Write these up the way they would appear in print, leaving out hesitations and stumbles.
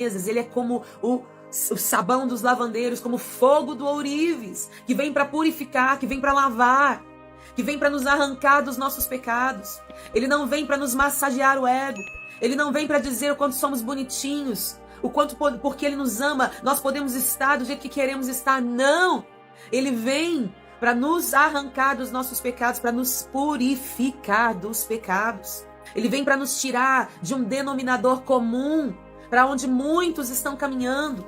Ele é como o sabão dos lavandeiros, como o fogo do ourives, que vem para purificar, que vem para lavar, que vem para nos arrancar dos nossos pecados. Ele não vem para nos massagear o ego. Ele não vem para dizer o quanto somos bonitinhos, o quanto porque Ele nos ama, nós podemos estar do jeito que queremos estar. Não! Ele vem para nos arrancar dos nossos pecados, para nos purificar dos pecados. Ele vem para nos tirar de um denominador comum, para onde muitos estão caminhando.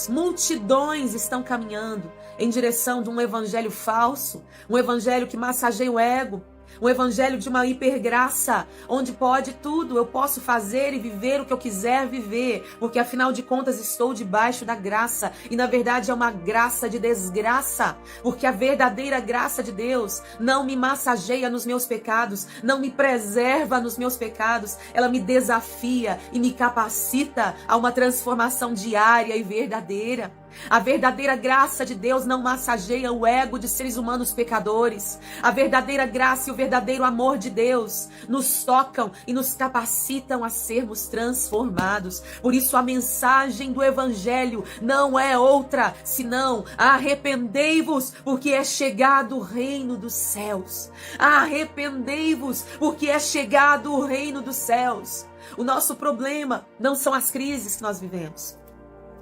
Multidões estão caminhando em direção de um evangelho falso, um evangelho que massageia o ego, um evangelho de uma hipergraça, onde pode tudo, eu posso fazer e viver o que eu quiser viver, porque afinal de contas estou debaixo da graça, e na verdade é uma graça de desgraça, porque a verdadeira graça de Deus não me massageia nos meus pecados, não me preserva nos meus pecados, ela me desafia e me capacita a uma transformação diária e verdadeira. A verdadeira graça de Deus não massageia o ego de seres humanos pecadores. A verdadeira graça e o verdadeiro amor de Deus nos tocam e nos capacitam a sermos transformados. Por isso a mensagem do Evangelho não é outra, senão arrependei-vos, porque é chegado o reino dos céus. Arrependei-vos, porque é chegado o reino dos céus. O nosso problema não são as crises que nós vivemos.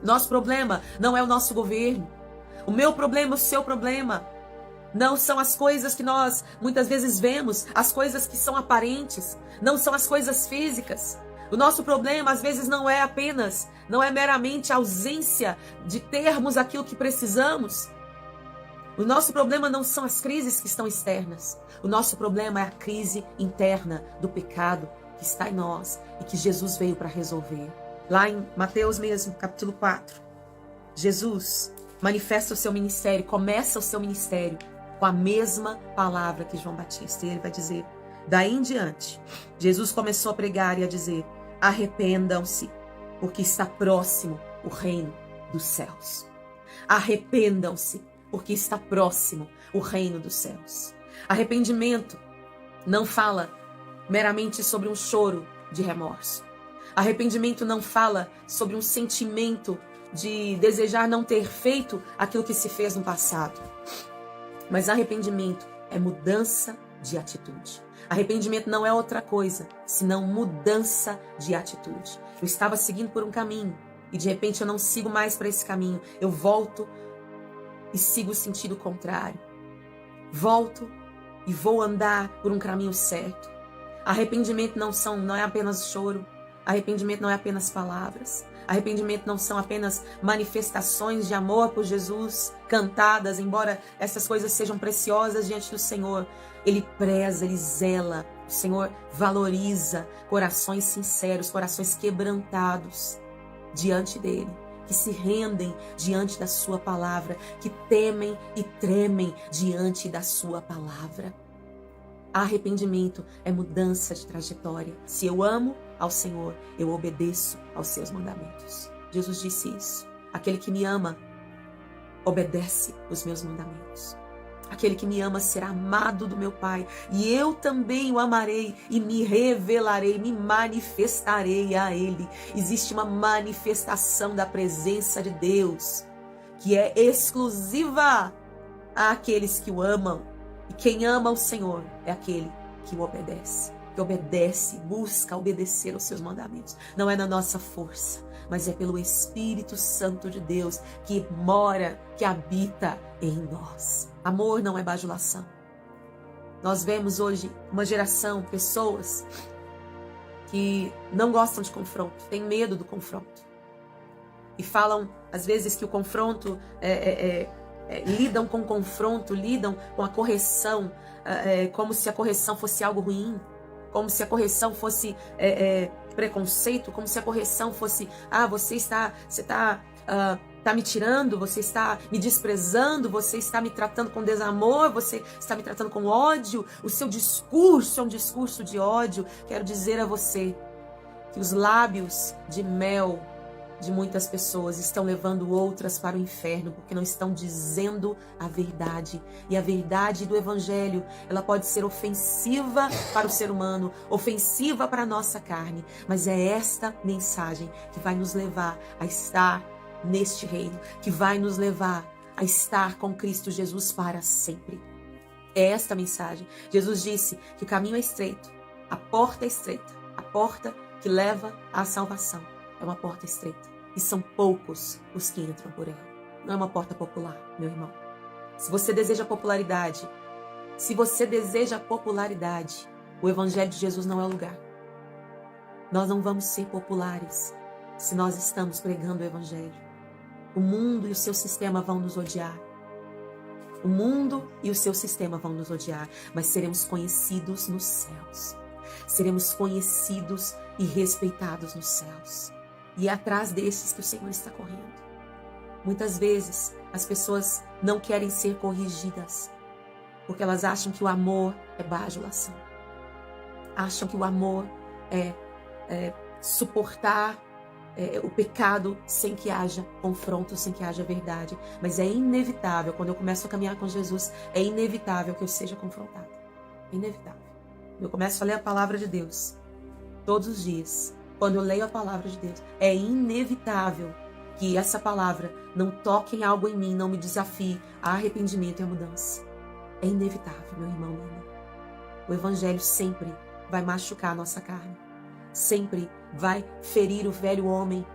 Nosso problema não é o nosso governo. O meu problema, o seu problema, não são as coisas que nós muitas vezes vemos, as coisas que são aparentes, não são as coisas físicas. O nosso problema às vezes não é meramente a ausência de termos aquilo que precisamos. O nosso problema não são as crises que estão externas. O nosso problema é a crise interna do pecado que está em nós e que Jesus veio para resolver. Lá em Mateus mesmo, capítulo 4, Jesus manifesta o seu ministério, começa o seu ministério com a mesma palavra que João Batista. E ele vai dizer, daí em diante, Jesus começou a pregar e a dizer, arrependam-se, porque está próximo o reino dos céus. Arrependam-se, porque está próximo o reino dos céus. Arrependimento não fala meramente sobre um choro de remorso. Arrependimento não fala sobre um sentimento de desejar não ter feito aquilo que se fez no passado. Mas arrependimento é mudança de atitude. Arrependimento não é outra coisa, senão mudança de atitude. Eu estava seguindo por um caminho e de repente eu não sigo mais para esse caminho. Eu volto e sigo o sentido contrário. Volto e vou andar por um caminho certo. Arrependimento não é apenas choro. Arrependimento não é apenas palavras. Arrependimento não são apenas manifestações de amor por Jesus, cantadas, embora essas coisas sejam preciosas diante do Senhor. Ele preza, Ele zela. O Senhor valoriza corações sinceros, corações quebrantados diante dEle, que se rendem diante da sua palavra, que temem e tremem diante da sua palavra. Arrependimento é mudança de trajetória. Se eu amo ao Senhor, eu obedeço aos seus mandamentos. Jesus disse isso. Aquele que me ama, obedece os meus mandamentos. Aquele que me ama será amado do meu Pai, e eu também o amarei e me revelarei, me manifestarei a Ele. Existe uma manifestação da presença de Deus que é exclusiva àqueles que o amam. E quem ama o Senhor é aquele que o obedece. Que obedece, busca obedecer aos seus mandamentos. Não é na nossa força, mas é pelo Espírito Santo de Deus que mora, que habita em nós. Amor não é bajulação. Nós vemos hoje uma geração, pessoas que não gostam de confronto, têm medo do confronto. E falam, às vezes, que o confronto lidam com o confronto, lidam com a correção, como se a correção fosse algo ruim, como se a correção fosse preconceito, como se a correção fosse, você está me tirando, você está me desprezando, você está me tratando com desamor, você está me tratando com ódio, o seu discurso é um discurso de ódio. Quero dizer a você que os lábios de mel de muitas pessoas estão levando outras para o inferno porque não estão dizendo a verdade. E a verdade do evangelho, ela pode ser ofensiva para o ser humano, ofensiva para a nossa carne, mas é esta mensagem que vai nos levar a estar neste reino, que vai nos levar a estar com Cristo Jesus para sempre. É esta mensagem. Jesus disse que o caminho é estreito, a porta é estreita, a porta que leva à salvação é uma porta estreita. E são poucos os que entram por ela. Não é uma porta popular, meu irmão. Se você deseja popularidade, o evangelho de Jesus não é o lugar. Nós não vamos ser populares se nós estamos pregando o evangelho. O mundo e o seu sistema vão nos odiar. O mundo e o seu sistema vão nos odiar, mas seremos conhecidos nos céus. Seremos conhecidos e respeitados nos céus. E é atrás desses que o Senhor está correndo. Muitas vezes as pessoas não querem ser corrigidas, porque elas acham que o amor é bajulação. Acham que o amor é suportar o pecado sem que haja confronto, sem que haja verdade. Mas é inevitável, quando eu começo a caminhar com Jesus, é inevitável que eu seja confrontado. É inevitável. Eu começo a ler a palavra de Deus todos os dias. Quando eu leio a palavra de Deus, é inevitável que essa palavra não toque em algo em mim, não me desafie a arrependimento e a mudança. É inevitável, meu irmão, minha irmã. O evangelho sempre vai machucar a nossa carne. Sempre vai ferir o velho homem.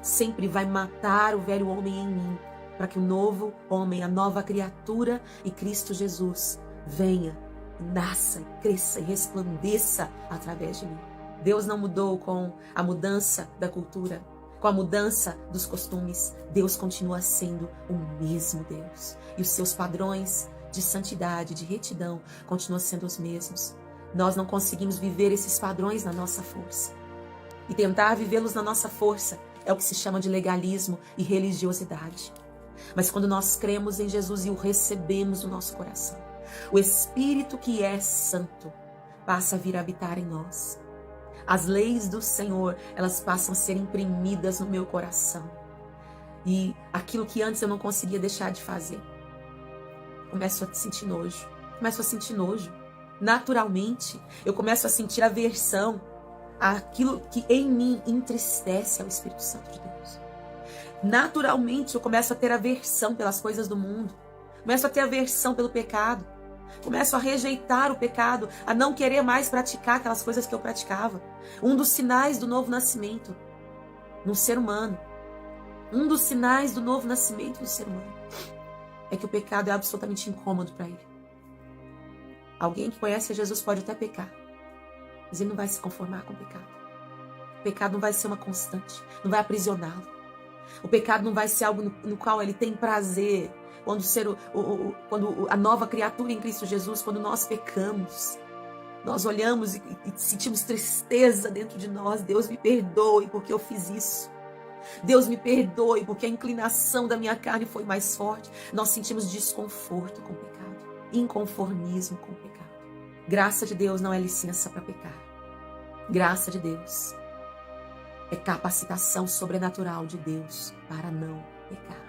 Sempre vai matar o velho homem em mim, para que o novo homem, a nova criatura e Cristo Jesus venha, nasça, cresça e resplandeça através de mim. Deus não mudou com a mudança da cultura, com a mudança dos costumes. Deus continua sendo o mesmo Deus. E os seus padrões de santidade, de retidão, continuam sendo os mesmos. Nós não conseguimos viver esses padrões na nossa força. E tentar vivê-los na nossa força é o que se chama de legalismo e religiosidade. Mas quando nós cremos em Jesus e o recebemos no nosso coração, o Espírito que é santo passa a vir habitar em nós. As leis do Senhor, elas passam a ser imprimidas no meu coração. E aquilo que antes eu não conseguia deixar de fazer, começo a sentir nojo. Naturalmente, eu começo a sentir aversão àquilo que em mim entristece ao Espírito Santo de Deus. Naturalmente, eu começo a ter aversão pelas coisas do mundo. Começo a ter aversão pelo pecado. Começo a rejeitar o pecado, a não querer mais praticar aquelas coisas que eu praticava. Um dos sinais do novo nascimento no ser humano, é que o pecado é absolutamente incômodo para ele. Alguém que conhece Jesus pode até pecar, mas ele não vai se conformar com o pecado. O pecado não vai ser uma constante, não vai aprisioná-lo. O pecado não vai ser algo no qual ele tem prazer. Quando a nova criatura em Cristo Jesus, quando nós pecamos, nós olhamos e sentimos tristeza dentro de nós. Deus me perdoe porque eu fiz isso. Deus me perdoe porque a inclinação da minha carne foi mais forte. Nós sentimos desconforto com o pecado, inconformismo com o pecado. Graça de Deus não é licença para pecar. Graça de Deus é capacitação sobrenatural de Deus para não pecar.